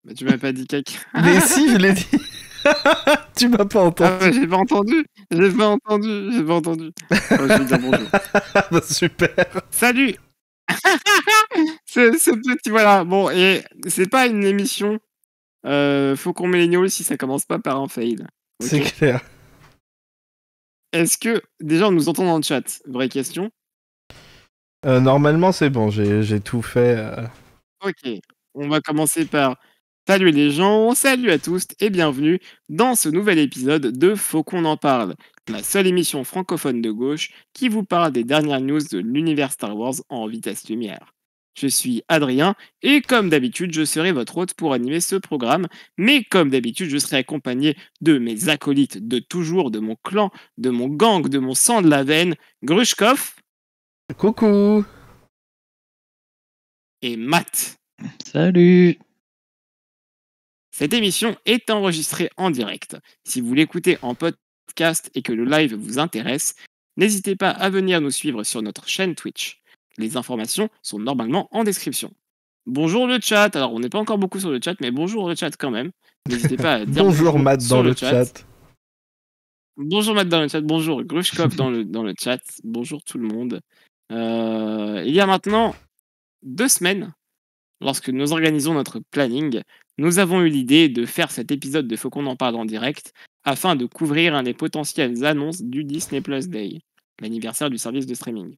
Bah, tu m'as pas dit caca. Mais si, je l'ai dit. Tu m'as pas entendu. Ah bah, j'ai pas entendu. Oh, je vais dire bonjour. Bah, super. Salut. ce petit voilà. Bon, et c'est pas une émission Faucon Millennial si ça commence pas par un fail. C'est Ok. clair. Est-ce que déjà on nous entend dans le chat? Vraie question. Normalement, c'est bon, j'ai tout fait. Ok. On va commencer par salut les gens, salut à tous et bienvenue dans ce nouvel épisode de Faut qu'on en parle, la seule émission francophone de gauche qui vous parle des dernières news de l'univers Star Wars en vitesse lumière. Je suis Adrien et comme d'habitude je serai votre hôte pour animer ce programme, mais comme d'habitude je serai accompagné de mes acolytes de toujours, de mon clan, de mon gang, de mon sang de la veine, Grushkov Coucou. et Matt. Salut. Cette émission est enregistrée en direct. Si vous l'écoutez en podcast et que le live vous intéresse, n'hésitez pas à venir nous suivre sur notre chaîne Twitch. Les informations sont normalement en description. Bonjour le chat. Alors, on n'est pas encore beaucoup sur le chat, mais bonjour le chat quand même. N'hésitez pas à dire Bonjour Matt sur dans le chat. Bonjour Matt dans le chat. Bonjour Grushkov dans le chat. Bonjour tout le monde. Il y a maintenant 2 semaines, lorsque nous organisons notre planning, nous avons eu l'idée de faire cet épisode de Faut qu'on en parle en direct afin de couvrir un des potentielles annonces du Disney Plus Day, l'anniversaire du service de streaming,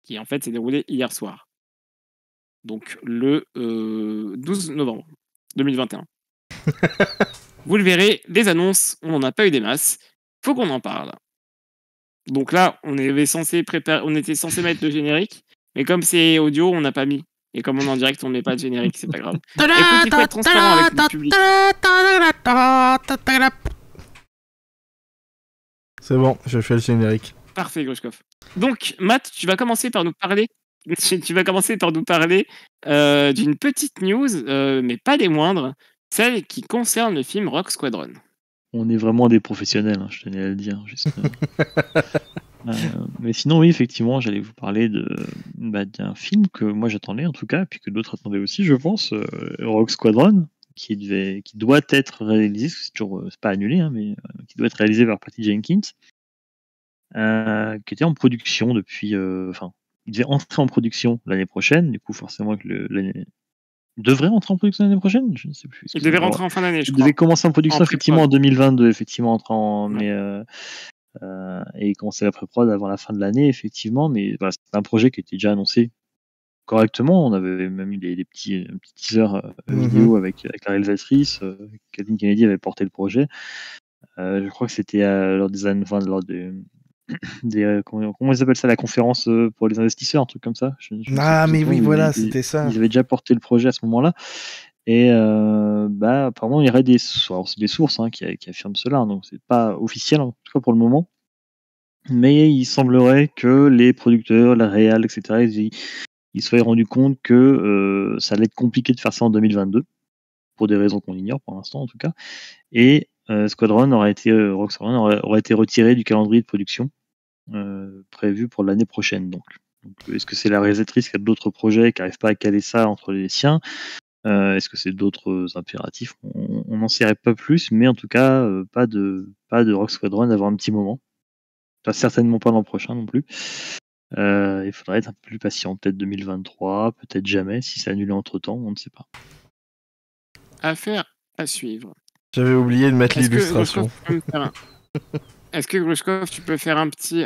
qui en fait s'est déroulé hier soir. Donc le 12 novembre 2021. Vous le verrez, les annonces, on n'en a pas eu des masses. Faut qu'on en parle. Donc là, on était censé mettre le générique, mais comme c'est audio, on n'a pas mis. Et comme on est en direct, on met pas de générique, c'est pas grave. Écoute, il faut être transparent avec le public. C'est bon, je fais le générique. Parfait, Grushkov. Donc, Matt, tu vas commencer par nous parler. D'une petite news, mais pas des moindres, celle qui concerne le film Rogue Squadron. On est vraiment des professionnels, hein, je tenais à le dire. Mais sinon, oui, effectivement, j'allais vous parler d'un film que moi j'attendais en tout cas, puis que d'autres attendaient aussi, je pense, Rogue Squadron, qui doit être réalisé, c'est pas annulé, hein, mais qui doit être réalisé par Patty Jenkins, qui était en production depuis. Il devait entrer en production l'année prochaine, du coup, forcément, il devrait rentrer en production l'année prochaine? Je ne sais plus. Il devait rentrer en fin d'année, je Il crois. devait commencer en production effectivement en 2022, effectivement, Ouais. et commencer la pré-prod avant la fin de l'année, effectivement. Mais voilà, c'était un projet qui était déjà annoncé correctement. On avait même eu un petit teaser vidéo avec la réalisatrice. Kathleen Kennedy avait porté le projet. Je crois que c'était lors comment ils appellent ça, la conférence pour les investisseurs, un truc comme ça. Je Ah, mais oui, voilà, c'était ça. Ils avaient déjà porté le projet à ce moment-là. Et apparemment, il y aurait des sources. Alors, c'est des sources qui affirment cela, donc c'est pas officiel, en tout cas pour le moment. Mais il semblerait que les producteurs, la réal, etc., ils soient rendus compte que ça allait être compliqué de faire ça en 2022, pour des raisons qu'on ignore pour l'instant en tout cas. Et Rogue Squadron aurait été retiré du calendrier de production prévu pour l'année prochaine. Donc, est-ce que c'est la réalisatrice qui a d'autres projets et qui n'arrive pas à caler ça entre les siens? Est-ce que c'est d'autres impératifs? On n'en saurait pas plus, mais en tout cas, pas de Rogue Squadron avant un petit moment. Certainement pas l'an prochain non plus. Il faudrait être un peu plus patient, peut-être 2023, peut-être jamais, si c'est annulé entre-temps, on ne sait pas. Affaire à suivre. J'avais oublié de mettre l'illustration. Est-ce que Grushkov, tu peux faire un petit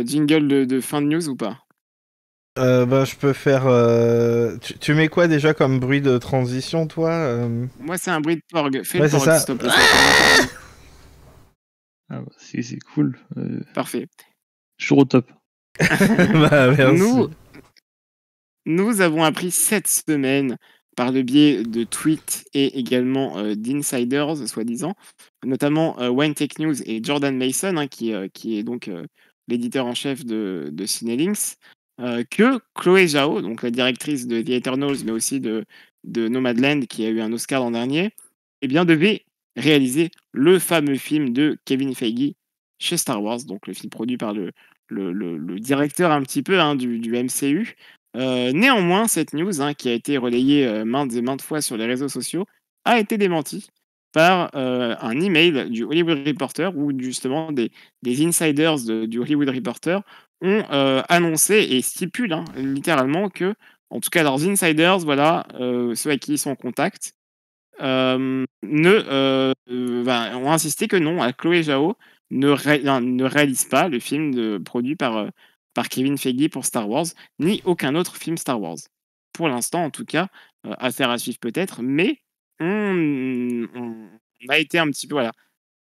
jingle de fin de news ou pas? Je peux faire. Tu mets quoi déjà comme bruit de transition, toi Moi, c'est un bruit de porg. Fais Ouais, le c'est porg, ça. s'il te plaît. Ah bah, c'est cool. Parfait. Toujours au top. Bah, merci. Nous avons appris cette semaine, par le biais de tweets et également d'insiders, soi-disant, notamment Wayne Tech News et Jordan Mason, qui est donc l'éditeur en chef de Cinelinx, que Chloé Zhao, donc la directrice de The Eternals, mais aussi de Nomadland, qui a eu un Oscar l'an dernier, eh bien, devait réaliser le fameux film de Kevin Feige chez Star Wars, donc le film produit par le directeur un petit peu du MCU, Néanmoins, cette news, qui a été relayée maintes et maintes fois sur les réseaux sociaux, a été démentie par un email du Hollywood Reporter où justement des insiders du Hollywood Reporter ont annoncé et stipulent littéralement que, en tout cas leurs insiders, voilà, ceux avec qui ils sont en contact, ont insisté que non, Chloé Zhao ne réalise pas le film produit par Kevin Feige pour Star Wars, ni aucun autre film Star Wars. Pour l'instant, en tout cas, affaire à suivre peut-être, mais on a été un petit peu, voilà,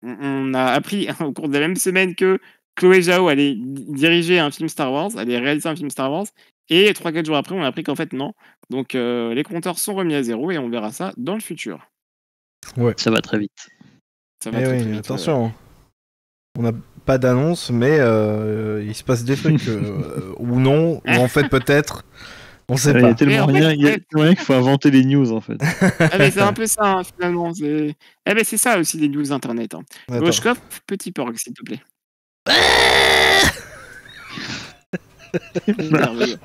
on a appris au cours de la même semaine que Chloé Zhao allait diriger un film Star Wars, allait réaliser un film Star Wars, et 3-4 jours après, on a appris qu'en fait, non. Donc, les compteurs sont remis à zéro et on verra ça dans le futur. Ça va très vite. Ça va Eh très, oui, très vite, attention. On n'a pas d'annonce, mais il se passe des trucs. Ou non, ou en fait peut-être. On sait Il y pas. a tellement Mais en fait, rien, il y a tellement rien qu'il faut inventer les news en fait. Ah, mais c'est un peu ça, finalement. C'est ça aussi les news internet. Attends. Grushkov, petit porg, s'il te plaît. Merveilleux.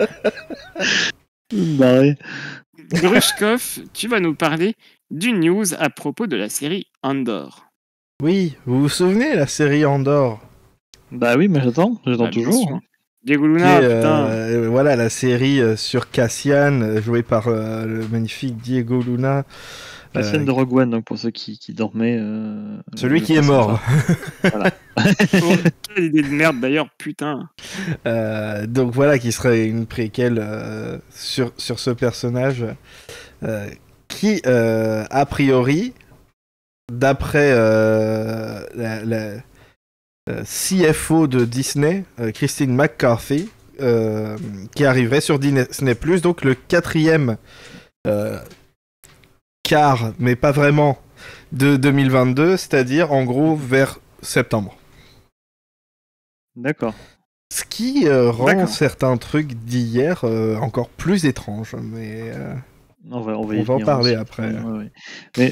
Barré. Grushkov, tu vas nous parler d'une news à propos de la série Andor. Oui, vous vous souvenez la série Andor? Bah oui, mais j'attends Bah, bien toujours. sûr. Diego Qui Luna, est, putain. voilà, la série sur Cassian, jouée par le magnifique Diego Luna. La scène de Rogue One, donc pour ceux qui dormaient. Celui je qui est pense mort. Voilà. Oh, quelle idée de merde d'ailleurs, putain. Donc voilà, qui serait une préquelle sur ce personnage qui, a priori, d'après la CFO de Disney, Christine McCarthy, qui arriverait sur Disney+, donc le 4e quart, mais pas vraiment, de 2022, c'est-à-dire en gros vers septembre. D'accord. Ce qui rend D'accord. certains trucs d'hier encore plus étranges, mais On va on y va en venir parler aussi. après. Ouais.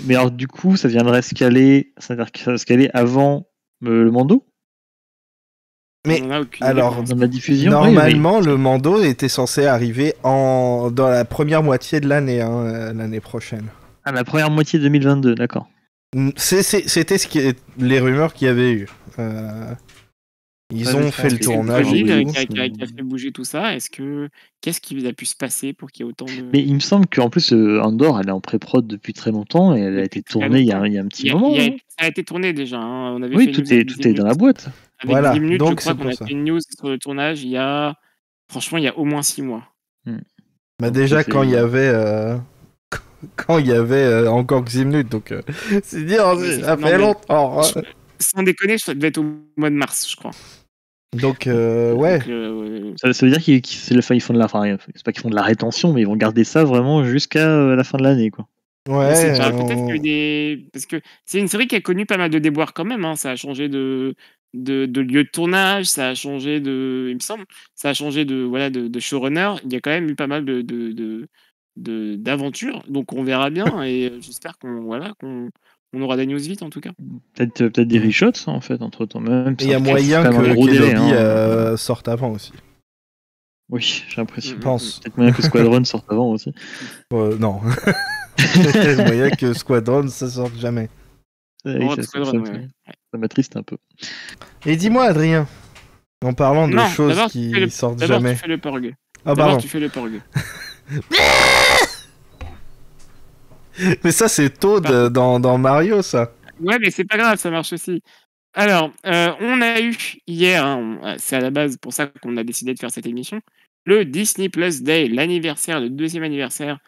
Mais alors du coup, ça viendrait scaler, ça veut dire que ça va scaler avant le Mando Mais On en a aucune alors, idée, dans la diffusion. normalement, Oui, le Mando était censé arriver dans la première moitié de l'année, l'année prochaine. Ah, la première moitié 2022, d'accord. C'était les rumeurs qu'il y avait eu. Ils Ouais, ont je fait le pense que tournage. c'est et Covid tout. qui a fait bouger tout ça. Qu'est-ce qui a pu se passer pour qu'il y ait autant de. Mais il me semble qu'en plus, Andor, elle est en pré-prod depuis très longtemps et elle a Depuis été très tournée il y a longtemps. un petit moment. Hein. Ça a été tourné déjà. On avait Oui, fait une tout news avec est dans la Zimnut. boîte. Avec Voilà, Zimnut, je donc crois c'est qu'on pour a ça. fait une news sur le tournage franchement, il y a au moins 6 mois. Bah Donc, déjà ça fait- quand il y avait encore Ximnut, donc c'est dire Mais ça non, fait mais- longtemps. Hein. Sans déconner, ça devait être au mois de mars, je crois. Donc ouais. Donc, Ça veut dire qu'ils font de la, enfin, c'est pas qu'ils font de la rétention, mais ils vont garder ça vraiment jusqu'à la fin de l'année, quoi. Ouais, peut-être que parce que c'est une série qui a connu pas mal de déboires quand même. Ça a changé de lieu de tournage, ça a changé il me semble, ça a changé de showrunner. Il y a quand même eu pas mal d'aventures. Donc on verra bien et j'espère qu'on aura des news vite en tout cas. Peut-être des reshots, en fait, entre temps. Même, il y a ça moyen fait quand même un que gros délai, Kenobi sorte avant aussi. Oui, j'ai l'impression. Je pense. Peut-être moyen que Squadron sorte avant aussi. Non. Il y a moyen que Squadron ça sorte jamais. Oui, Oh, ça Squadron, ouais. m'attriste un peu. Et dis-moi Adrien, en parlant de Non, choses d'abord, qui sortent D'abord, jamais. tu fais le porg. Ah D'abord, pardon. tu fais le porg. Mais ça c'est Toad dans Mario ça. Ouais, mais c'est pas grave, ça marche aussi. Alors, on a eu hier, c'est à la base pour ça qu'on a décidé de faire cette émission, le Disney Plus Day, l'anniversaire, le 2e anniversaire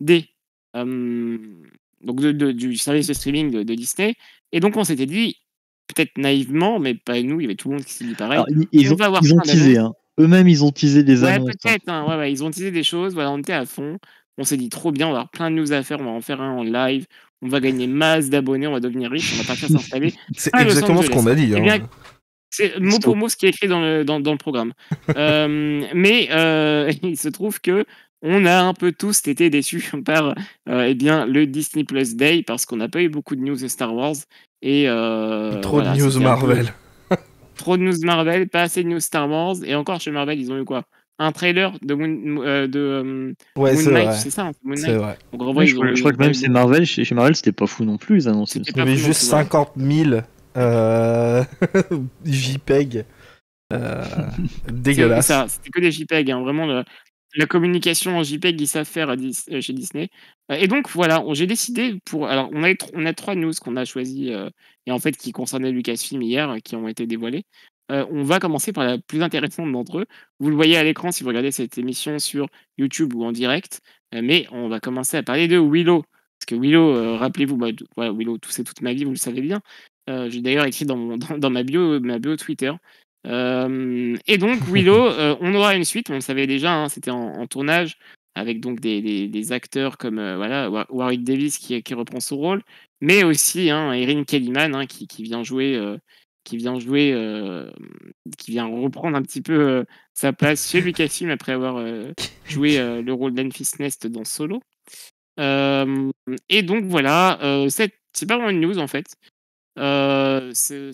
des, donc du service de streaming de Disney. Et donc on s'était dit, peut-être naïvement, mais pas nous, il y avait tout le monde qui s'est dit pareil. Alors, ils ont va avoir teasé, plein d'annonces. hein. Eux-mêmes, ils ont teasé des Ouais, annonces. Hein. peut-être, ouais, ils ont teasé des choses, voilà, on était à fond. On s'est dit trop bien, on va avoir plein de news à faire, on va en faire un en live, on va gagner masse d'abonnés, on va devenir riche, on va partir s'installer C'est à Los exactement ce Angeles. qu'on a dit. Eh Hein. bien, c'est mot pour mot ce qui est écrit dans le programme. Mais il se trouve que on a un peu tous été déçus par le Disney Plus Day parce qu'on n'a pas eu beaucoup de news de Star Wars et Trop de news Marvel. trop de news Marvel, pas assez de news Star Wars et encore chez Marvel ils ont eu quoi un trailer de Ouais, Moon c'est Knight, vrai. c'est ça, hein, Moon C'est Knight. vrai. Donc en Ouais, vrai, je crois que même c'est Marvel, chez Marvel, c'était pas fou non plus, ils annonçaient C'était Il y pas avait fou non juste plus, voilà. 50 000 JPEG. C'est Dégueulasse. ça, c'était que des JPEG, hein, vraiment la communication en JPEG, ils savent faire chez Disney. Et donc voilà, j'ai décidé alors on a 3 news qu'on a choisies, et en fait qui concernaient Lucasfilm hier, qui ont été dévoilées. On va commencer par la plus intéressante d'entre eux. Vous le voyez à l'écran si vous regardez cette émission sur YouTube ou en direct, mais on va commencer à parler de Willow. Parce que Willow, rappelez-vous, voilà, Willow, c'est toute ma vie, vous le savez bien. J'ai d'ailleurs écrit dans ma bio Twitter. Et donc Willow, on aura une suite, on le savait déjà, hein, c'était en tournage avec donc des acteurs comme voilà, Warwick Davis qui reprend son rôle, mais aussi hein, Erin Kellyman hein, qui vient jouer, qui vient jouer, qui vient reprendre un petit peu sa place chez Lucasfilm après avoir joué le rôle d'Enfis Nest dans Solo. Et donc voilà, c'est pas vraiment une news en fait. Cette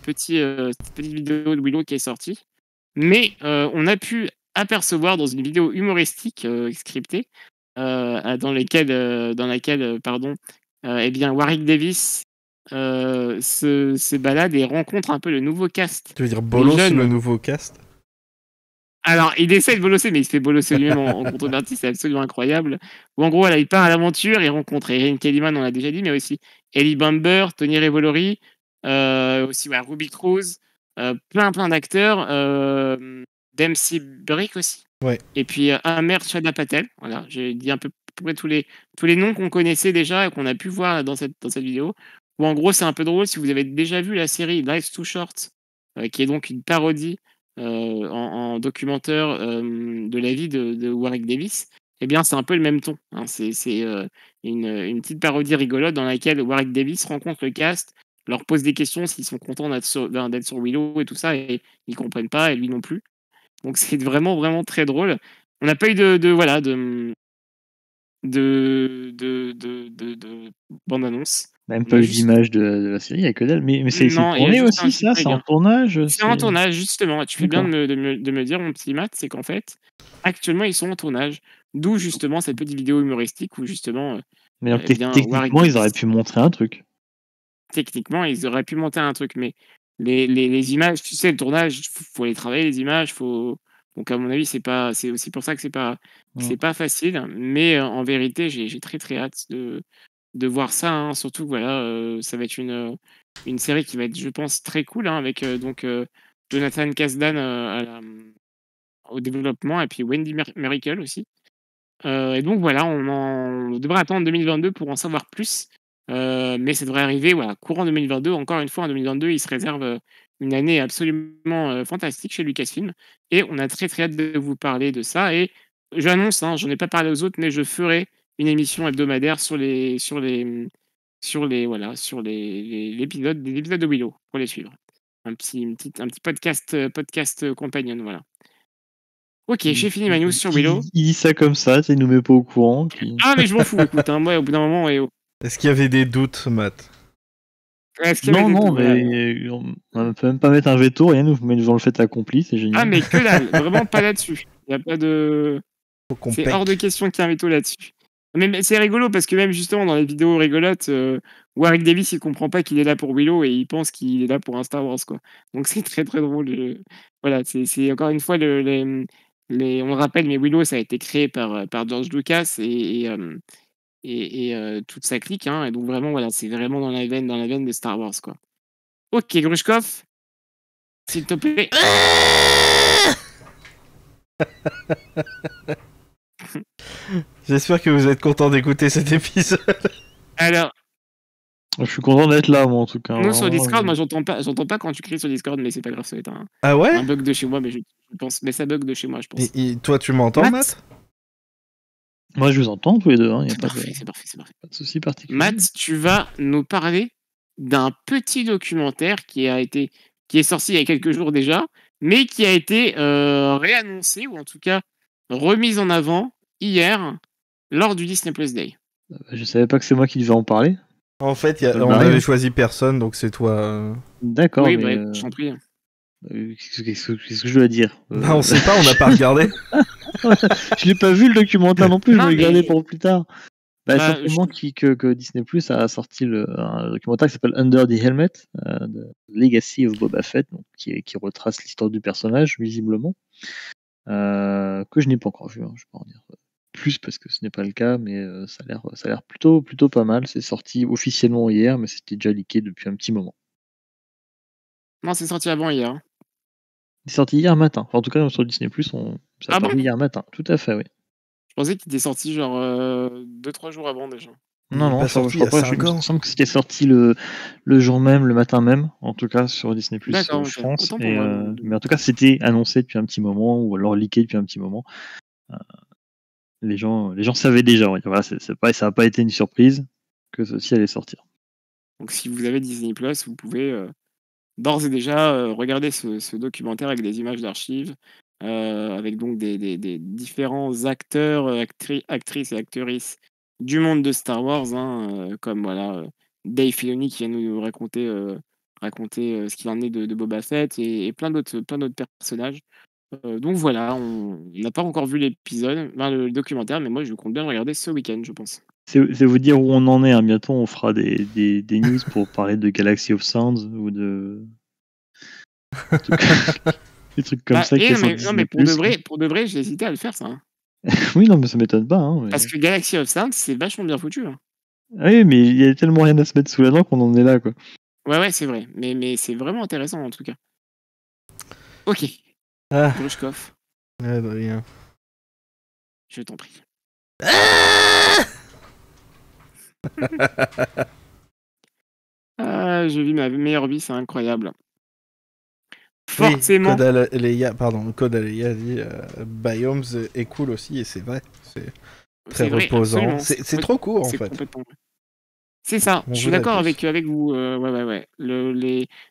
petite vidéo de Willow qui est sortie. Mais on a pu apercevoir dans une vidéo humoristique scriptée, dans laquelle pardon, eh bien, Warwick Davis se balade et rencontre un peu le nouveau cast. Tu veux dire Les Bolos, jeunes. le nouveau cast? Alors, il essaie de bolosser, mais il se fait bolosser lui-même en contrepartie, c'est absolument incroyable. Ou en gros, voilà, il part à l'aventure, il rencontre Erin Kellyman, on l'a déjà dit, mais aussi Ellie Bumber, Tony Revolori, aussi voilà, Ruby Cruz, plein d'acteurs, Dempsey Brick aussi. Ouais. Et puis Amer Chadha Patel. Voilà, j'ai dit un peu près tous les noms qu'on connaissait déjà et qu'on a pu voir dans cette vidéo. Ou en gros, c'est un peu drôle si vous avez déjà vu la série Life's Too Short, qui est donc une parodie en documentaire de la vie de Warwick Davis, eh bien, c'est un peu le même ton. Hein. C'est une petite parodie rigolote dans laquelle Warwick Davis rencontre le cast, leur pose des questions s'ils sont contents d'être sur Willow et tout ça, et ils comprennent pas, et lui non plus. Donc, c'est vraiment très drôle. On n'a pas eu voilà, de bande-annonce. Même On pas a eu juste. d'image de la série, il y a que dalle. Mais c'est Non, il y a tourné juste un aussi, ça? C'est JPEG. en Hein. tournage? C'est en tournage, justement. Tu fais bien de me dire, mon petit Matt, c'est qu'en fait, actuellement, ils sont en tournage. D'où justement cette petite vidéo humoristique où justement, Mais donc, bien, Warwick techniquement, ils Davis, auraient pu montrer un truc. techniquement, ils auraient pu monter un truc, mais les images, tu sais, le tournage, faut les travailler, les images, faut. Donc, à mon avis, c'est aussi pour ça que c'est pas facile. Mais en vérité, j'ai très hâte de voir ça. Hein. Surtout, voilà, ça va être une série qui va être, je pense, très cool, hein, avec donc Jonathan Kasdan au développement et puis Wendy Mericle aussi. Et donc voilà, on devrait attendre 2022 pour en savoir plus. Mais ça devrait arriver voilà, courant 2022. Encore une fois, en 2022, il se réserve une année absolument fantastique chez Lucasfilm. Et on a très hâte de vous parler de ça. Et j'annonce, hein, j'en ai pas parlé aux autres, mais je ferai une émission hebdomadaire sur les les épisodes de Willow pour les suivre. Un petit podcast compagnon, voilà. Ok, j'ai fini ma news sur Willow. Il dit ça comme ça, il nous met pas au courant. Puis... Ah, mais je m'en fous, écoute, hein, moi, au bout d'un moment, Est-ce qu'il y avait des doutes, Matt? Non, mais on peut même pas mettre un veto, rien, nous met devant le fait accompli, c'est génial. Ah, mais que dalle, vraiment pas là-dessus. Il y a pas de. C'est hors de question qu'il y ait un veto là-dessus. Mais c'est rigolo parce que même justement dans les vidéos rigolotes, Warwick Davis il comprend pas qu'il est là pour Willow et il pense qu'il est là pour un Star Wars quoi. Donc c'est très drôle. Voilà, c'est encore une fois on le rappelle, mais Willow ça a été créé par George Lucas et toute sa clique, hein, et donc vraiment voilà, c'est vraiment dans la veine de Star Wars quoi. Ok, Grushkov, s'il te plaît. J'espère que vous êtes content d'écouter cet épisode. Alors, je suis content d'être là, moi, en tout cas. nous, sur Discord, moi, j'entends pas quand tu cries sur Discord, mais c'est pas grave, ça va être un bug de chez moi, mais je pense, mais ça bug de chez moi, je pense. Et toi, tu m'entends, Matt? Moi, je vous entends tous les deux. Hein. C'est parfait. Pas de souci particulier. Matt, tu vas nous parler d'un petit documentaire qui est sorti il y a quelques jours déjà, mais qui a été réannoncé, ou en tout cas remis en avant hier, lors du Disney Plus Day. Je savais pas que c'est moi qui devais en parler. En fait, on avait choisi personne, donc c'est toi. D'accord. Oui, mais je t'en prie. Qu'est-ce que je dois dire Bah, on sait pas, on n'a pas regardé. Je l'ai pas vu le documentaire non plus, je Non, vais regarder mais- pour plus tard. Bah, Bah, simplement que Disney Plus a sorti un documentaire qui s'appelle Under the Helmet, The Legacy of Boba Fett, donc, qui retrace l'histoire du personnage, visiblement, que je n'ai pas encore vu, hein, je peux en dire plus parce que ce n'est pas le cas, mais ça a l'air plutôt pas mal. C'est sorti officiellement hier, mais c'était déjà leaké depuis un petit moment. Non, c'est sorti avant hier. C'est sorti hier matin. Enfin, en tout cas, sur Disney Plus, ça Ah a bon paru hier matin. Tout à fait, oui. Je pensais qu'il était sorti genre 2-3 jours avant déjà. Non, Il est non, pas je sorti crois il y a pas. Il 5 me ans. semble que c'était sorti le jour même, le matin même, en tout cas sur Disney Plus D'accord, ok. France. Autant pour moi. Mais en tout cas, c'était annoncé depuis un petit moment, ou alors leaké depuis un petit moment. Les gens savaient déjà. Ouais. Voilà, ça n'a pas été une surprise que ceci allait sortir. Donc si vous avez Disney+, vous pouvez d'ores et déjà regarder ce documentaire avec des images d'archives, avec donc des différents acteurs, actrices et actrices du monde de Star Wars, hein, comme voilà, Dave Filoni qui vient nous raconter, ce qu'il en est de Boba Fett et plein d'autres personnages. Donc voilà, on n'a pas encore vu l'épisode, enfin, le documentaire, mais moi je compte bien le regarder ce week-end, je pense. C'est vous dire où on en est. Hein. Bientôt, on fera des news pour parler de Galaxy of Sounds ou de des trucs comme ça qui sont mais, non, mais Disney+. pour de vrai, j'ai hésité à le faire ça. Hein. Oui, non, mais ça m'étonne pas. Hein, mais... Parce que Galaxy of Sound, c'est vachement bien foutu. Hein. Oui, mais il y a tellement rien à se mettre sous la dent qu'on en est là, quoi. Ouais, c'est vrai. Mais c'est vraiment intéressant en tout cas. Ok. Ah, Grushkov, ouais, bah, rien. je t'en prie. Ah, je vis ma meilleure vie, c'est incroyable. Forcément. Code Aleia dit Biomes est cool aussi, et c'est vrai. C'est très C'est vrai, reposant. absolument. C'est trop court en C'est fait. complètement vrai. C'est ça, On je suis voudrait d'accord plus. avec vous. Ouais.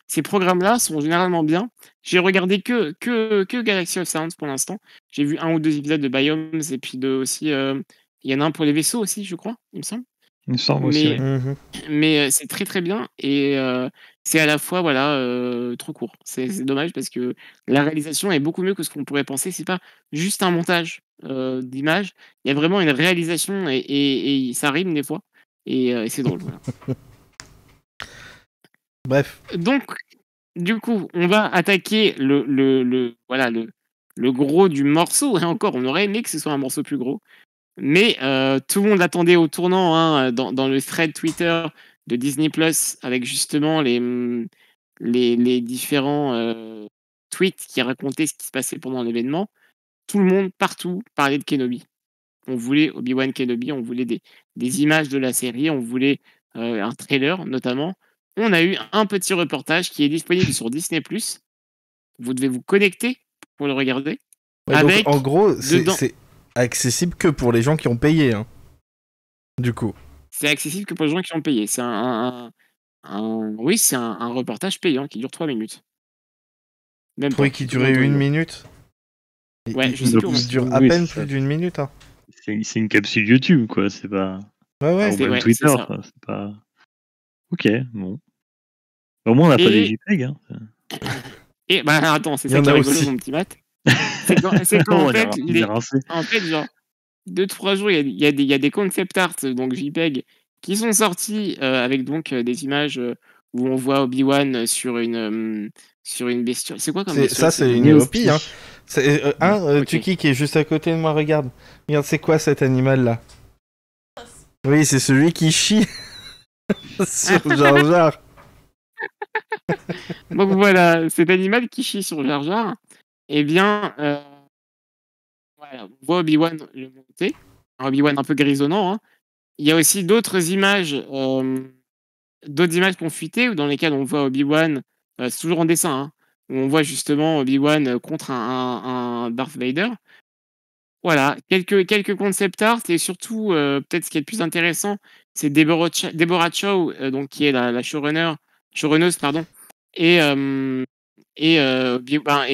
Ces programmes-là sont généralement bien. J'ai regardé que Galaxy of Sounds pour l'instant. J'ai vu 1 ou 2 épisodes de Biomes et puis aussi. Il y en a un pour les vaisseaux aussi, je crois, il me semble. Il me semble aussi. Mais, Oui. mais c'est très très bien et c'est à la fois voilà trop court. C'est dommage parce que la réalisation est beaucoup mieux que ce qu'on pourrait penser. C'est pas juste un montage d'images. Il y a vraiment une réalisation et ça rime des fois et c'est drôle. Voilà. Bref. Donc du coup, on va attaquer le gros du morceau et encore, on aurait aimé que ce soit un morceau plus gros. Mais tout le monde l'attendait au tournant hein, dans le thread Twitter de Disney Plus avec justement les différents tweets qui racontaient ce qui se passait pendant l'événement. Tout le monde, partout, parlait de Kenobi. On voulait Obi-Wan Kenobi, on voulait des images de la série, on voulait un trailer notamment. On a eu un petit reportage qui est disponible sur Disney Plus. Vous devez vous connecter pour le regarder. Ouais, avec donc, en gros, dedans... c'est accessible que pour les gens qui ont payé. Hein. Du coup. C'est accessible que pour les gens qui ont payé. C'est oui, c'est un reportage payant qui dure 3 minutes. Même pas. Oui, qui durait 1 minute. Ouais, je sais plus. Il dure à peine plus d'1 minute. Hein. C'est une capsule YouTube, quoi. C'est pas. Ouais. Ou même Twitter, quoi. C'est pas. Ok, bon. Au moins, on n'a pas des JPEG. Hein. Et bah attends, c'est ça qui est rigolo, mon petit Matt. C'est qu'en en fait, genre, 2-3 jours, il y a des concept art, donc JPEG, qui sont sortis avec donc des images où on voit Obi-Wan sur une bestiole. C'est quoi comme bestiole? Ça, c'est une Néopie. Hein. Tuki qui est juste à côté de moi, regarde. Regarde, c'est quoi cet animal-là? Oui, c'est celui qui chie sur Jar Jar. Donc voilà, cet animal qui chie sur Jar Jar, eh bien, voilà, on voit Obi-Wan le monter. Obi-Wan un peu grisonnant. Hein. Il y a aussi d'autres images qui ont fuité, dans lesquelles on voit Obi-Wan, c'est toujours en dessin, hein, où on voit justement Obi-Wan contre un Darth Vader. Voilà, quelques concept art et surtout, peut-être ce qui est le plus intéressant, c'est Deborah Chow, donc qui est la showrunneuse, pardon, et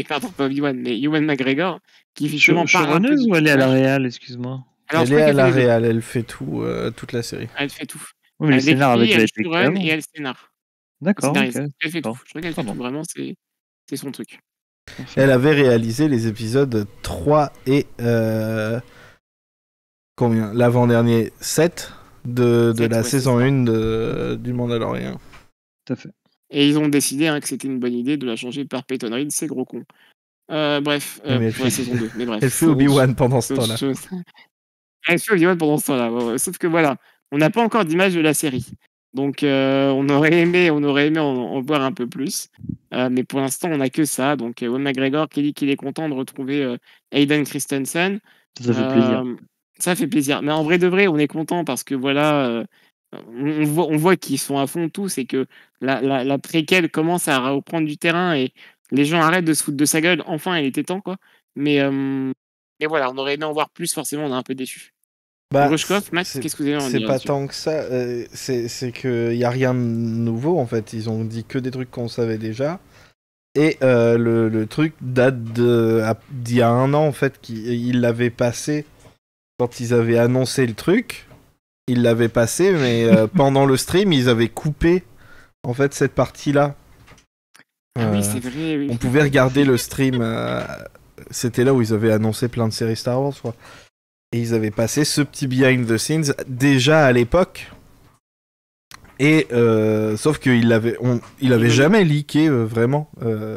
pardon, pas Obi-Wan, mais Ewan McGregor, qui justement parle un peu showrunneuse ou elle est à la réal, excuse-moi? Elle est à la réal, elle fait tout, toute la série. Elle fait tout. Oui, mais elle scénar avec elle showrun et elle scénar. D'accord, ok. Elle fait tout. Je crois qu'elle fait tout, vraiment, c'est son truc. Elle avait réalisé les épisodes 3 et l'avant-dernier 7 de la saison 1 du Mandalorian. Tout à fait. Et ils ont décidé que c'était une bonne idée de la changer par Peyton Reed, c'est gros con. Bref, pour la saison 2. Mais bref. Elle fait Obi-Wan pendant ce temps-là. Elle fait Obi-Wan pendant ce temps-là. Sauf que voilà, on n'a pas encore d'image de la série. Donc on aurait aimé en voir un peu plus. Mais pour l'instant, on n'a que ça. Donc Ewan McGregor qui dit qu'il est content de retrouver Hayden Christensen. Ça fait plaisir. Ça fait plaisir. Mais en vrai de vrai, on est content parce que voilà, on voit qu'ils sont à fond tous et que la préquelle commence à reprendre du terrain et les gens arrêtent de se foutre de sa gueule. Enfin, il était temps, quoi. Mais voilà, on aurait aimé en voir plus, forcément, on est un peu déçus. Grushkov, Max, qu'est-ce que vous avez à en dire? C'est pas tant que ça, c'est qu'il n'y a rien de nouveau en fait. Ils ont dit que des trucs qu'on savait déjà. Et le truc date d'il y a 1 an en fait. Ils l'avaient passé quand ils avaient annoncé le truc. Ils l'avaient passé, mais pendant le stream, ils avaient coupé en fait cette partie-là. Oui, c'est vrai. Oui. On pouvait regarder le stream. C'était là où ils avaient annoncé plein de séries Star Wars, quoi. Et ils avaient passé ce petit behind the scenes déjà à l'époque. Et sauf qu'il avait jamais leaké vraiment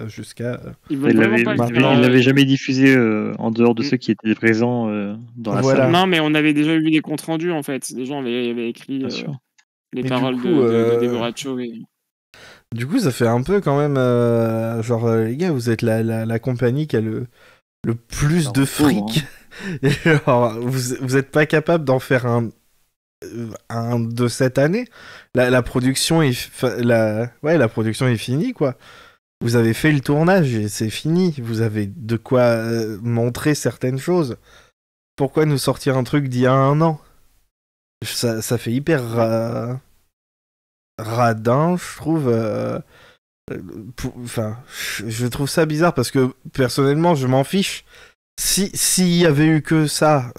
jusqu'à. Il l'avait jamais diffusé en dehors de ceux qui étaient présents dans la salle. Non, mais on avait déjà vu les comptes rendus en fait. Les gens avaient écrit les paroles de Deborah Chow. Du coup, ça fait un peu quand même genre les gars, vous êtes la compagnie qui a le plus de fric. Genre, vous êtes pas capable d'en faire un de cette année. La production la production est finie, quoi. Vous avez fait le tournage et c'est fini. Vous avez de quoi montrer certaines choses. Pourquoi nous sortir un truc d'il y a 1 an? Ça fait hyper radin, je trouve. Enfin, je trouve ça bizarre parce que personnellement, je m'en fiche. S'il y avait eu que ça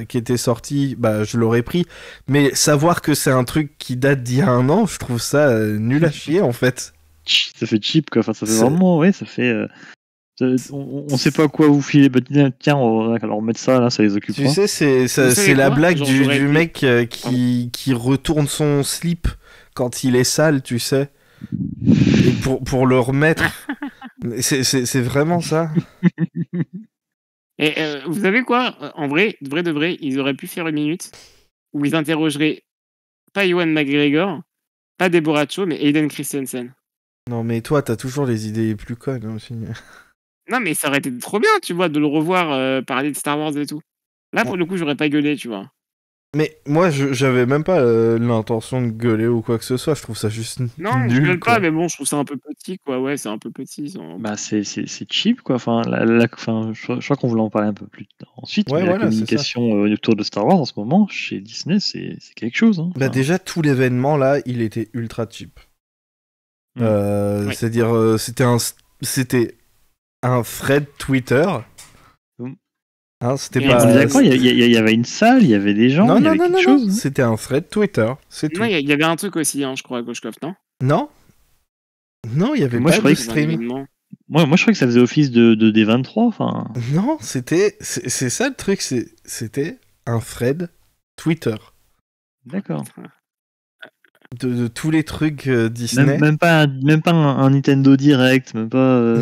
qui était sorti, bah je l'aurais pris. Mais savoir que c'est un truc qui date d'il y a 1 an, je trouve ça nul à chier en fait. Ça fait cheap quoi. Enfin, ça fait vraiment, ouais, ça fait. On sait pas quoi vous filer. Bah, tiens, on va alors mettre ça là, ça les occupe. Tu sais, c'est la blague du mec qui retourne son slip quand il est sale, tu sais, et pour le remettre. C'est vraiment ça. Et vous savez quoi? En vrai, de vrai, ils auraient pu faire 1 minute où ils interrogeraient pas Ewan McGregor, pas Deborah Chow, mais Hayden Christensen. Non, mais toi, t'as toujours les idées plus connes aussi. Non, mais ça aurait été trop bien, tu vois, de le revoir parler de Star Wars et tout. Là, pour le coup, j'aurais pas gueulé, tu vois. Mais moi, j'avais même pas l'intention de gueuler ou quoi que ce soit. Je trouve ça juste nul. Non, je gueule pas, mais bon, je trouve ça un peu petit, quoi. Ouais, c'est un peu petit. Bah, c'est cheap, quoi. Enfin, je crois qu'on voulait en parler un peu plus ensuite. Ouais, mais la communication autour de Star Wars en ce moment, chez Disney, c'est quelque chose. Hein. Bah, déjà, tout l'événement, là, il était ultra cheap. C'est-à-dire, c'était un thread Twitter. Hein, c'était pas. D'accord, il y avait une salle, il y avait des gens, il y avait quelque chose. Non, c'était un thread Twitter, c'est tout. Non, il y avait un truc aussi, je crois, à Grushkov, non? Non, il y avait pas de stream. Moi, je crois que ça faisait office de D23, enfin. Non, c'est ça le truc, c'était un thread Twitter. D'accord. De tous les trucs Disney. Même pas un Nintendo Direct, même pas.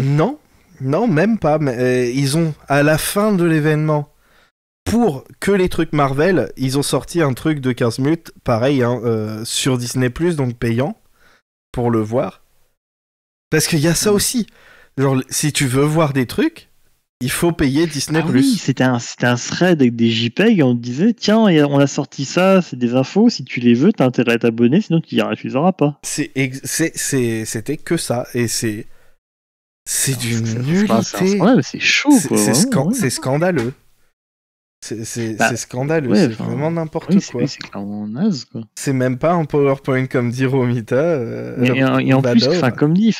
Non, même pas. Mais ils ont, à la fin de l'événement, pour que les trucs Marvel, ils ont sorti un truc de 15 minutes, pareil, sur Disney+, donc payant, pour le voir. Parce qu'il y a ça aussi. Genre, si tu veux voir des trucs, il faut payer Disney+. Oui, c'était un thread avec des JPEG, et on te disait, tiens, on a sorti ça, c'est des infos, si tu les veux, t'as intérêt à t'abonner, sinon tu les auras pas. C'était que ça, et c'est d'une nullité. C'est chaud, quoi. C'est scandaleux. C'est scandaleux, c'est vraiment n'importe quoi. C'est clairement naze, quoi. C'est même pas un PowerPoint comme dit Romita. Et en plus, comme dit,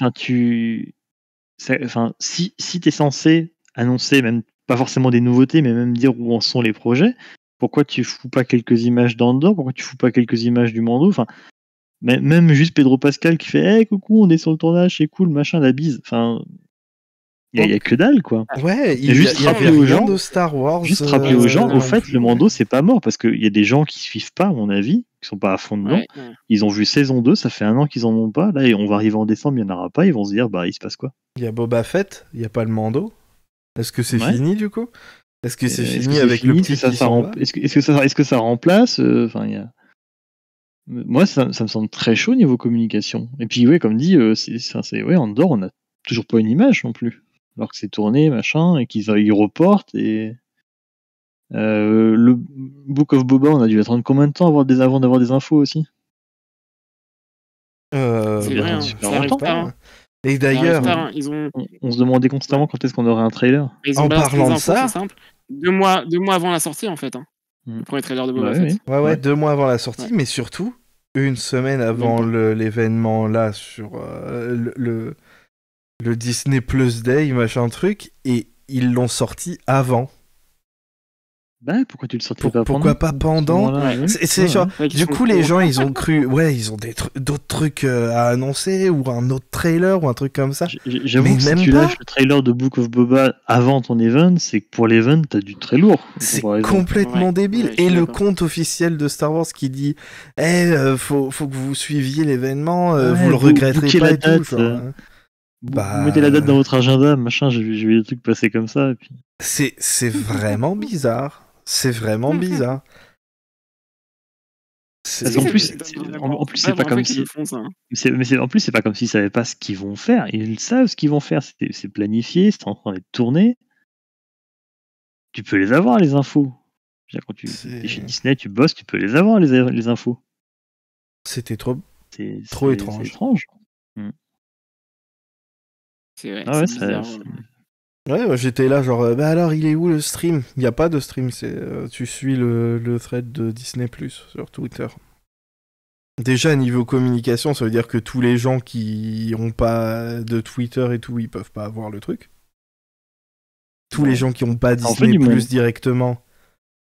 si t'es censé annoncer, même pas forcément des nouveautés, mais même dire où en sont les projets, pourquoi tu fous pas quelques images d'Andor? Pourquoi tu fous pas quelques images du Mando? Enfin, même juste Pedro Pascal qui fait hey, coucou, on est sur le tournage, c'est cool, machin, la bise. Enfin, Il y a que dalle, quoi. Ouais, Et juste il y avait rappeler aux rien gens- de Star Wars. Juste rappeler aux gens, non au fait, plus. le Mando, c'est pas mort, parce qu'il y a des gens qui suivent pas, à mon avis, qui sont pas à fond dedans. Ouais. Ils ont vu saison 2, ça fait 1 an qu'ils en ont pas. Là, et on va arriver en décembre, il y en aura pas. Ils vont se dire, bah, il se passe quoi? Il y a Boba Fett, il y a pas le Mando. Est-ce que c'est Ouais. fini du coup? Est-ce que c'est Est-ce fini que c'est avec le fini? petit Est-ce que qui ça s'en va? est-ce que ça remplace? Enfin, il y a. Moi, ça me semble très chaud niveau communication. Et puis, ouais, comme dit, ouais, Andorre, on n'a toujours pas une image non plus. Alors que c'est tourné, machin, et qu'ils ils reportent. Et le Book of Boba, on a dû attendre combien de temps avant d'avoir des infos aussi? C'est vrai, hein, super ça arrive longtemps. tard, hein. Et Ça arrive d'ailleurs, tard, hein. Ils ont On se demandait constamment quand est-ce qu'on aurait un trailer. ils ont En balancé parlant les de infos, ça- c'est simple. 2 mois avant la sortie, en fait. Hein. Mm. Le premier trailer de Boba Ouais, Fett. oui. ouais, 2 mois avant la sortie, Ouais. mais surtout 1 semaine avant l'événement là sur le Disney Plus Day, machin truc, et ils l'ont sorti avant. Bah, pourquoi tu le sortais pas Pourquoi pendant pas pendant? Ouais. C'est genre, Ouais, qu'ils du sont coup, les trop gens, en ils ont cru, ouais, ils ont d'autres trucs à annoncer, ou un autre trailer, ou un truc comme ça. J'avoue Mais que si même tu pas. lâches le trailer de Book of Boba avant ton event, c'est que pour l'event, t'as du très lourd. en C'est comparaison. complètement Ouais, débile. ouais, je Et suis le d'accord. compte officiel de Star Wars qui dit faut que vous suiviez l'événement, Ouais, vous le vous regretterez booker pas la et tout. date, Genre, Vous bah, mettez la date dans votre agenda, machin, j'ai vu des trucs passer comme ça. Et puis... c'est vraiment bizarre. C'est vraiment bizarre. Parce qu'en plus, en plus, c'est pas comme si. Font ça, hein. En plus, c'est pas comme s'ils savaient pas ce qu'ils vont faire. Ils savent ce qu'ils vont faire. C'est planifié, c'est en train d'être tourné. Tu peux les avoir, les infos. Je veux dire, quand tu es chez Disney, tu bosses, tu peux les avoir, les infos. C'était trop C'est étrange. C'est étrange. C'est vrai, Ah ouais, c'est bizarre. Ouais, j'étais là, genre, bah alors, il est où le stream? Il n'y a pas de stream, tu suis le thread de Disney Plus sur Twitter. Déjà, niveau communication, ça veut dire que tous les gens qui ont pas de Twitter et tout, ils peuvent pas avoir le truc. Tous les gens qui ont pas En fait, Disney du Plus monde. directement,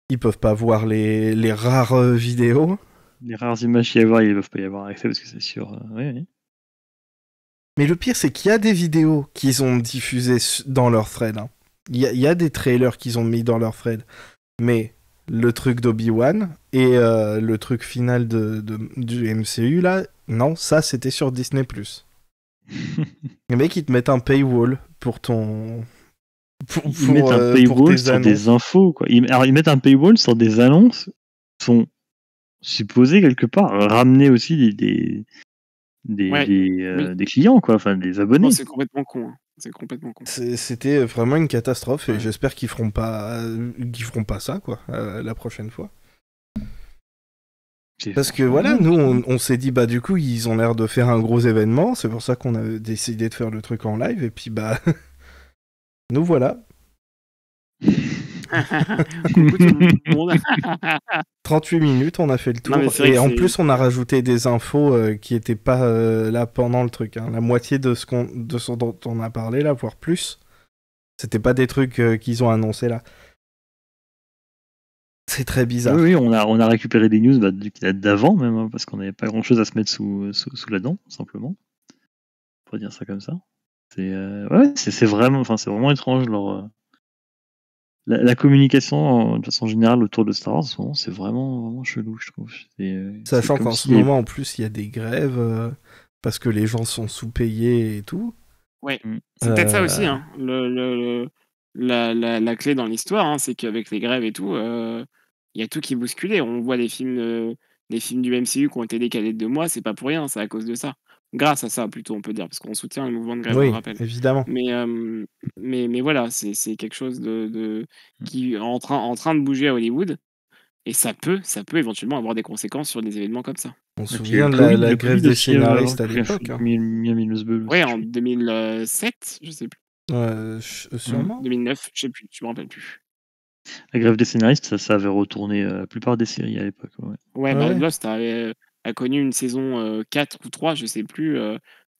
ils peuvent pas voir les rares vidéos. Les rares images qu'il y a à voir, ils peuvent pas y avoir accès parce que c'est sûr. Oui. Mais le pire, c'est qu'il y a des vidéos qu'ils ont diffusées dans leur thread. Hein. Il y a des trailers qu'ils ont mis dans leur thread. Mais le truc d'Obi-Wan et le truc final du MCU, là, non, ça, c'était sur Disney+. Les mecs, ils te mettent un paywall pour ton... Ils mettent un paywall sur des infos, quoi. Alors, ils mettent un paywall sur des annonces qui sont supposées, quelque part, ramener aussi des clients, quoi, enfin des abonnés. Non, c'est complètement con. Hein. C'est complètement con. C'était vraiment une catastrophe et j'espère qu'ils feront pas ça, quoi, la prochaine fois. Parce que voilà, nous, on s'est dit, bah du coup, ils ont l'air de faire un gros événement, c'est pour ça qu'on a décidé de faire le truc en live, et puis bah... nous voilà. Coucou tout le monde. 38 minutes, on a fait le tour, Non, et en plus, on a rajouté des infos qui étaient pas là pendant le truc. Hein. La moitié de ce dont on a parlé, là, voire plus, c'était pas des trucs qu'ils ont annoncés là. C'est très bizarre. Oui, on a récupéré des news d'avant même, hein, parce qu'on n'avait pas grand chose à se mettre sous la dent, simplement. Pour dire ça comme ça. C'est vraiment étrange leur. La communication de façon générale autour de Star Wars, en ce moment, c'est vraiment chelou, je trouve. Sachant qu'en ce moment, en plus, il y a des grèves parce que les gens sont sous-payés et tout. Ouais, c'est peut-être ça aussi. Hein. La clé dans l'histoire, hein, c'est qu'avec les grèves et tout, il y a tout qui est bousculé. On voit des films du MCU qui ont été décalés de 2 mois, c'est pas pour rien, c'est à cause de ça. Grâce à ça, plutôt, on peut dire, parce qu'on soutient le mouvement de grève, on le rappelle. Évidemment. Mais voilà, c'est quelque chose qui est en train de bouger à Hollywood, et ça peut éventuellement avoir des conséquences sur des événements comme ça. On se souvient de la grève des scénaristes à l'époque. Oui, en 2007, je sais plus. Sûrement. 2009, je sais plus, je me rappelle plus. La grève des scénaristes, ça avait retourné la plupart des séries à l'époque. Ouais, Lost a connu une saison 4 ou 3, je sais plus,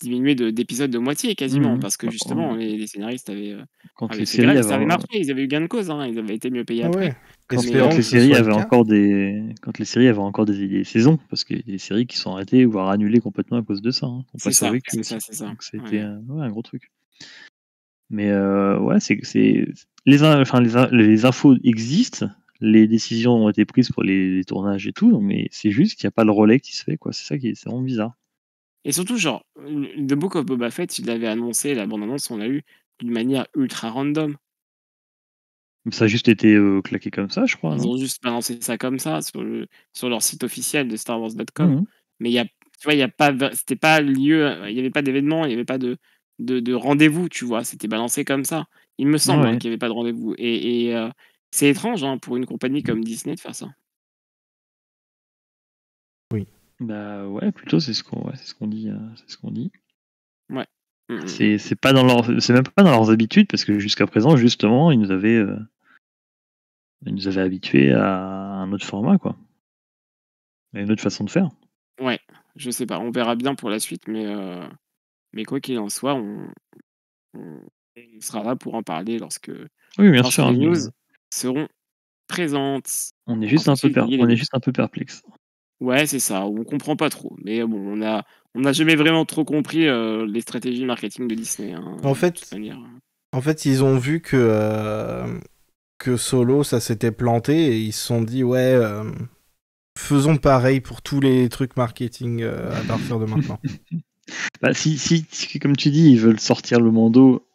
diminuée d'épisodes de moitié quasiment, parce que justement les scénaristes avaient fait grève, ça avait marché, ils avaient eu gain de cause, hein, ils avaient été mieux payés après. Quand les séries avaient encore des saisons, parce qu'il y a des séries qui sont arrêtées voire annulées complètement à cause de ça. Hein, c'est ça. Donc c'était un gros truc. Mais ouais, les infos existent, les décisions ont été prises pour les tournages et tout, mais c'est juste qu'il n'y a pas le relais qui se fait, quoi. C'est ça qui est, c'est vraiment bizarre. Et surtout, genre, The Book of Boba Fett, il l'avait annoncé, la bande-annonce, on l'a eu d'une manière ultra random. Ça a juste été claqué comme ça, je crois, Ils non? ont juste balancé ça comme ça sur leur site officiel de StarWars.com. Mhm. Mais tu vois, il y a pas, c'était pas lieu, il n'y avait pas d'événement, il n'y avait pas de rendez-vous, tu vois. C'était balancé comme ça. Il me semble Ouais. qu'il n'y avait pas de rendez-vous. Et c'est étrange hein, pour une compagnie comme Disney de faire ça. Bah ouais, plutôt c'est ce qu'on dit, c'est ce qu'on dit. Ouais. C'est pas dans c'est même pas dans leurs habitudes parce que jusqu'à présent justement ils nous avaient habitués à un autre format, quoi, à une autre façon de faire. Ouais, je sais pas, on verra bien pour la suite, mais quoi qu'il en soit, on sera là pour en parler Oui, bien lorsque sûr, hein, les mais news seront présentes. on est Encore juste un peu faut-il qu'il y ait les on est news. juste un peu perplexe. Ouais, c'est ça, on comprend pas trop. Mais bon, on n'a jamais vraiment trop compris les stratégies marketing de Disney, hein, En de toute fait, manière. ils ont vu que Solo, ça s'était planté et ils se sont dit, ouais, faisons pareil pour tous les trucs marketing à partir de maintenant. Bah, si, comme tu dis, ils veulent sortir le Mando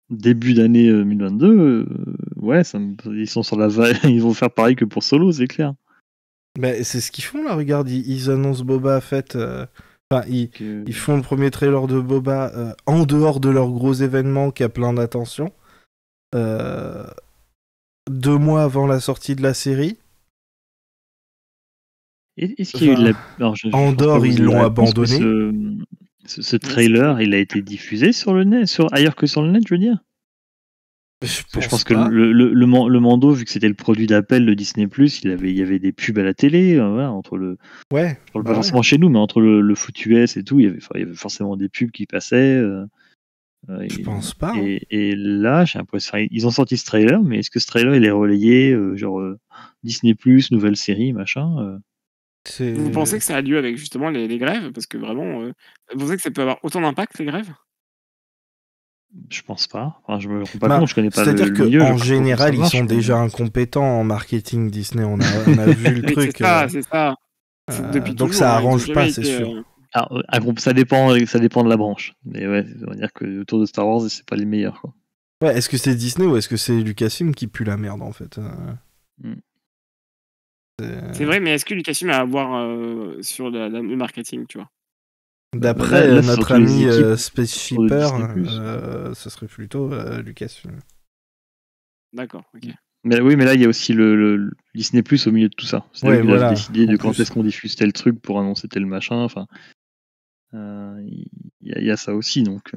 début d'année 2022, ouais, ils sont sur la vague, ils vont faire pareil que pour Solo, c'est clair. Mais c'est ce qu'ils font là, regarde, ils annoncent Boba Fett. Enfin, ils font le premier trailer de Boba en dehors de leur gros événement qui a plein d'attention. 2 mois avant la sortie de la série. Est-ce qu'il y a eu de la... Enfin, Alors, je pense pas Andorre, que vous ils ayez la l'ont réponse, mais abandonné. ce trailer, il a été diffusé sur le net, ailleurs que sur le net, je veux dire. Je Parce que je pense pense que pas. le Mando, vu que c'était le produit d'appel de Disney+, il y avait des pubs à la télé, voilà, Ouais, je parle pas bah ouais. forcément chez nous, mais entre le foot US et tout, il y avait forcément des pubs qui passaient. Je pense pas. Hein. Et là, j'ai l'impression, ils ont sorti ce trailer, mais est-ce que ce trailer il est relayé, Disney+, nouvelle série, machin Vous C'est. pensez que ça a lieu avec justement les grèves? Parce que vraiment, vous pensez que ça peut avoir autant d'impact, les grèves? Je pense pas. Enfin, je me rends pas Bah, compte, je connais pas c'est-à-dire le que milieu, je en vois pas trop comment ça général, ils sont marche. déjà incompétents en marketing Disney. On a vu le Oui, c'est truc. ça, c'est ça. C'est depuis Donc toujours, ça hein, ils ont arrange pas, jamais c'est été, sûr. Alors, ça dépend de la branche. Mais ouais, on va dire que autour de Star Wars, c'est pas les meilleurs, quoi. Ouais, est-ce que c'est Disney ou est-ce que c'est Lucasfilm qui pue la merde en fait Mm. C'est vrai, mais est-ce que Lucasfilm a à voir, sur le marketing, tu vois? D'après Là, c'est notre surtout les ami équipes Space autour de Shipper, Disney+. ce serait plutôt Lucasfilm. D'accord, OK. Mais oui, mais là, il y a aussi le Disney Plus au milieu de tout ça. C'est eux Ouais, qui doivent voilà, décider en de quand plus. est-ce qu'on diffuse tel truc pour annoncer tel machin. Enfin, il y a ça aussi, donc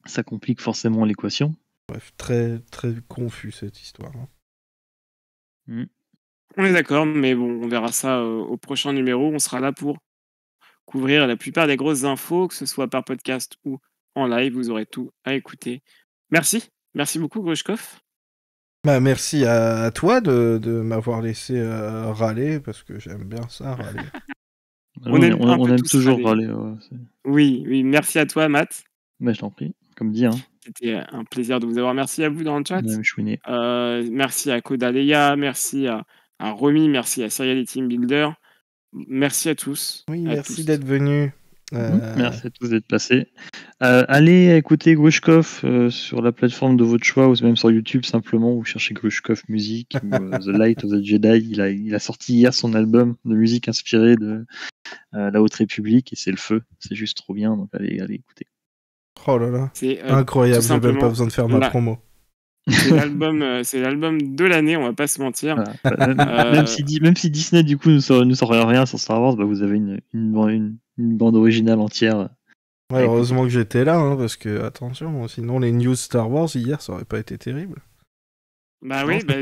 ça complique forcément l'équation. Bref, très très confus cette histoire. Hein. Mm. On est d'accord, mais bon, on verra ça, au prochain numéro. On sera là pour couvrir la plupart des grosses infos, que ce soit par podcast ou en live. Vous aurez tout à écouter. Merci. Merci beaucoup, Grushkov. Bah, merci à toi de m'avoir laissé râler parce que j'aime bien ça, râler. On aime un On peu aime tous toujours râler. râler. Oui, oui, merci à toi, Matt. Mais je t'en prie, comme dit, hein. C'était un plaisir de vous avoir. Merci à vous dans le chat. Même chouiné. Merci à Kodaleya, merci à Romy, merci à Serial Team Builder. Merci à tous. Oui, À merci tous. d'être venu. Merci à tous d'être passés. Allez écouter Grushkov sur la plateforme de votre choix ou même sur YouTube simplement. Vous cherchez Grushkov Music ou The Light of the Jedi. Il a sorti hier son album de musique inspiré de la Haute République et c'est le feu. C'est juste trop bien. Donc allez écouter. Oh là là, C'est tout incroyable, j'ai même pas simplement besoin de faire ma promo. c'est l'album de l'année, on va pas se mentir. Voilà. Même si Disney du coup ne sort rien sur Star Wars, bah, vous avez une bande originale entière. Ouais, heureusement que j'étais là, hein, parce que attention, sinon les news Star Wars hier, ça aurait pas été terrible. Bah oui, bah,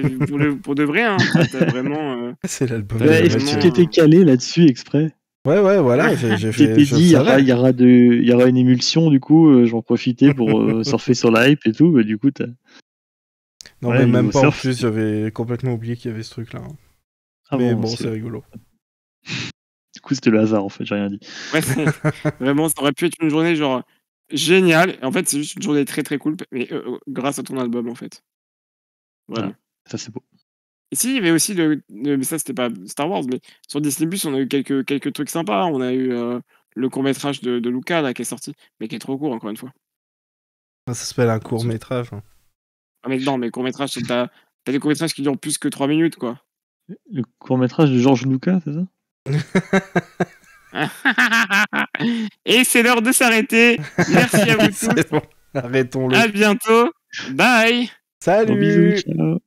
pour de vrai, hein, t'as vraiment. C'est l'album. Est-ce que tu étais calé là-dessus exprès? Ouais, voilà, j'ai Tu fait. t'es dit, il y aura une émulsion, du coup, j'en profitais pour surfer sur la hype et tout, mais du coup, Non, mais même pas en plus, j'avais complètement oublié qu'il y avait ce truc-là. Hein. Mais bon, c'est rigolo. Du coup, c'était le hasard en fait, j'ai rien dit. Ouais, vraiment, ça aurait pu être une journée genre génial. En fait, c'est juste une journée très très cool, mais grâce à ton album, en fait. Vraiment. Ça, c'est beau. Et si, il y avait aussi mais ça, c'était pas Star Wars, mais sur Disney+, on a eu quelques trucs sympas. On a eu le court-métrage de Luca, là, qui est sorti, mais qui est trop court, encore une fois. Ça s'appelle un court-métrage. Hein. Ah, mais non, mais court-métrage, t'as des courts-métrages qui durent plus que 3 minutes, quoi. Le court-métrage de George Lucas, c'est ça? Et c'est l'heure de s'arrêter. Merci à vous tous. Bon, arrêtons-le. À bientôt. Bye. Salut. Gros bisous, ciao.